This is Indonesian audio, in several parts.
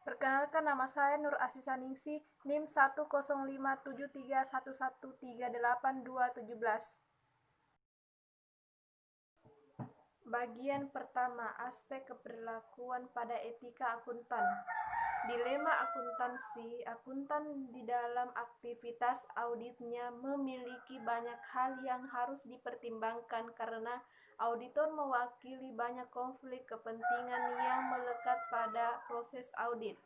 Perkenalkan, nama saya Nur Asisa Ningsi, NIM 1057311138217. Bagian pertama, aspek keberlakuan pada etika akuntan. Dilema akuntansi. Akuntan di dalam aktivitas auditnya memiliki banyak hal yang harus dipertimbangkan karena auditor mewakili banyak konflik kepentingan yang melekat pada proses audit.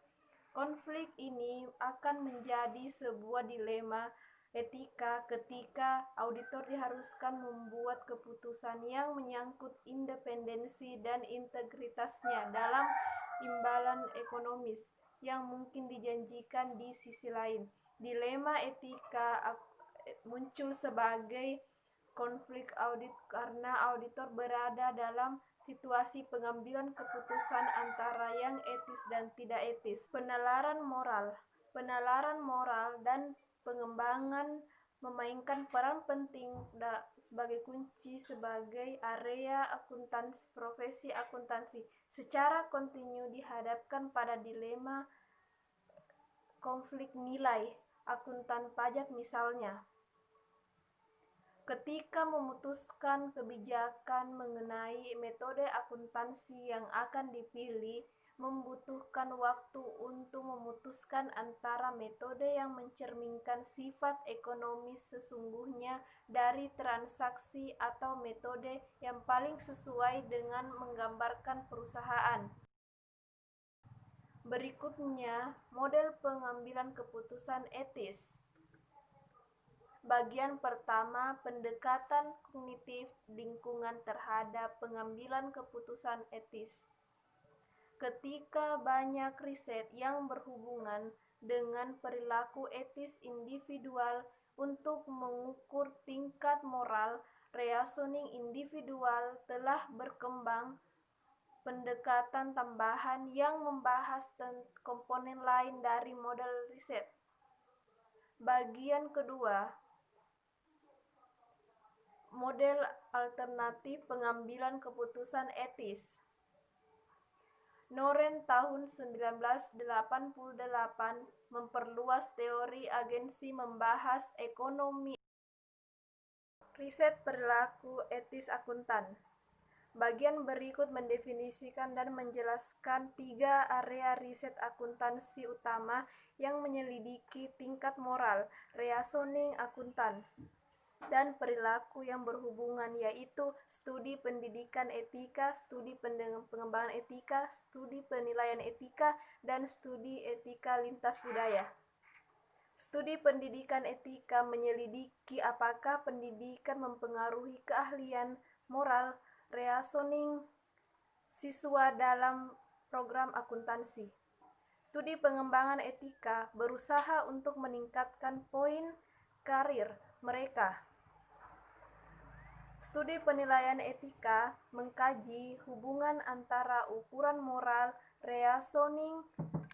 Konflik ini akan menjadi sebuah dilema etika ketika auditor diharuskan membuat keputusan yang menyangkut independensi dan integritasnya dalam imbalan ekonomis yang mungkin dijanjikan. Di sisi lain, dilema etika muncul sebagai konflik audit karena auditor berada dalam situasi pengambilan keputusan antara yang etis dan tidak etis. Penalaran moral dan pengembangan memainkan peran penting sebagai kunci sebagai area akuntansi. Profesi akuntansi secara kontinu dihadapkan pada dilema konflik nilai. Akuntan pajak misalnya, ketika memutuskan kebijakan mengenai metode akuntansi yang akan dipilih, membutuhkan waktu untuk memutuskan antara metode yang mencerminkan sifat ekonomis sesungguhnya dari transaksi atau metode yang paling sesuai dengan menggambarkan perusahaan. Berikutnya, model pengambilan keputusan etis. Bagian pertama, pendekatan kognitif lingkungan terhadap pengambilan keputusan etis. Ketika banyak riset yang berhubungan dengan perilaku etis individual untuk mengukur tingkat moral reasoning individual, telah berkembang pendekatan tambahan yang membahas komponen lain dari model riset. Bagian kedua, model alternatif pengambilan keputusan etis. Noren tahun 1988 memperluas teori agensi membahas ekonomi riset perilaku etis akuntan. Bagian berikut mendefinisikan dan menjelaskan 3 area riset akuntansi utama yang menyelidiki tingkat moral, reasoning akuntan, dan perilaku yang berhubungan, yaitu studi pendidikan etika, studi pengembangan etika, studi penilaian etika, dan studi etika lintas budaya. Studi pendidikan etika menyelidiki apakah pendidikan mempengaruhi keahlian moral reasoning siswa dalam program akuntansi. Studi pengembangan etika berusaha untuk meningkatkan poin karir mereka. Studi penilaian etika mengkaji hubungan antara ukuran moral reasoning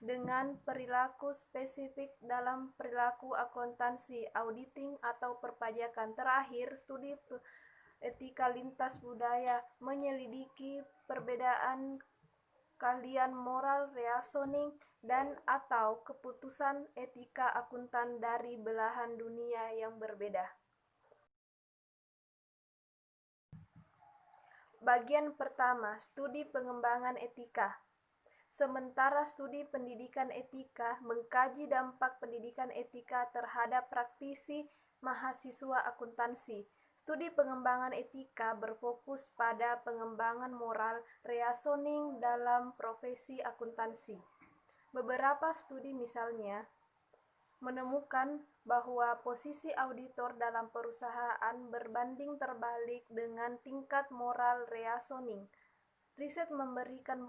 dengan perilaku spesifik dalam perilaku akuntansi, auditing, atau perpajakan. Terakhir, studi etika lintas budaya menyelidiki perbedaan keahlian moral reasoning dan atau keputusan etika akuntan dari belahan dunia yang berbeda. Bagian pertama, studi pengembangan etika. Sementara studi pendidikan etika mengkaji dampak pendidikan etika terhadap praktisi mahasiswa akuntansi, studi pengembangan etika berfokus pada pengembangan moral reasoning dalam profesi akuntansi. Beberapa studi misalnya menemukan bahwa posisi auditor dalam perusahaan berbanding terbalik dengan tingkat moral reasoning. Riset memberikan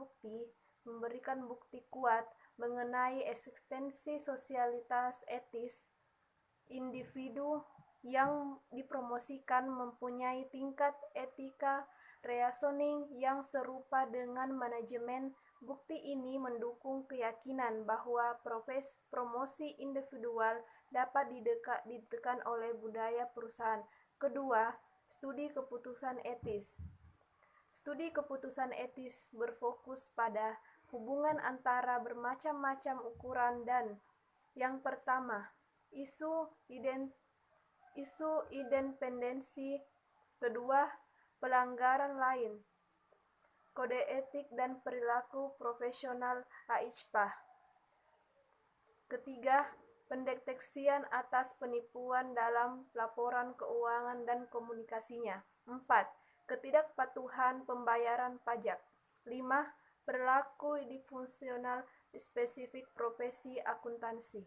bukti kuat mengenai eksistensi sosialitas etis individu yang dipromosikan mempunyai tingkat etika reasoning yang serupa dengan manajemen. Bukti ini mendukung keyakinan bahwa promosi individual dapat ditekan oleh budaya perusahaan. Kedua, studi keputusan etis. Studi keputusan etis berfokus pada hubungan antara bermacam-macam ukuran dan yang pertama, isu independensi, kedua, pelanggaran lain, kode etik dan perilaku profesional HIPAA, ketiga, pendeteksian atas penipuan dalam laporan keuangan dan komunikasinya, 4, ketidakpatuhan pembayaran pajak, 5, perilaku disfungsional di spesifik profesi akuntansi.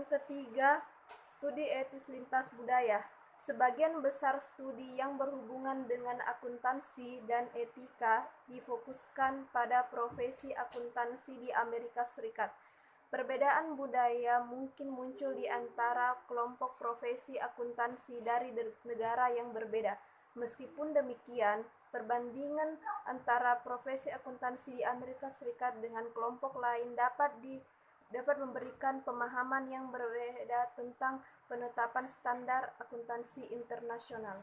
Yang ketiga, studi etis lintas budaya. Sebagian besar studi yang berhubungan dengan akuntansi dan etika difokuskan pada profesi akuntansi di Amerika Serikat. Perbedaan budaya mungkin muncul di antara kelompok profesi akuntansi dari negara yang berbeda. Meskipun demikian, perbandingan antara profesi akuntansi di Amerika Serikat dengan kelompok lain dapat memberikan pemahaman yang berbeda tentang penetapan standar akuntansi internasional.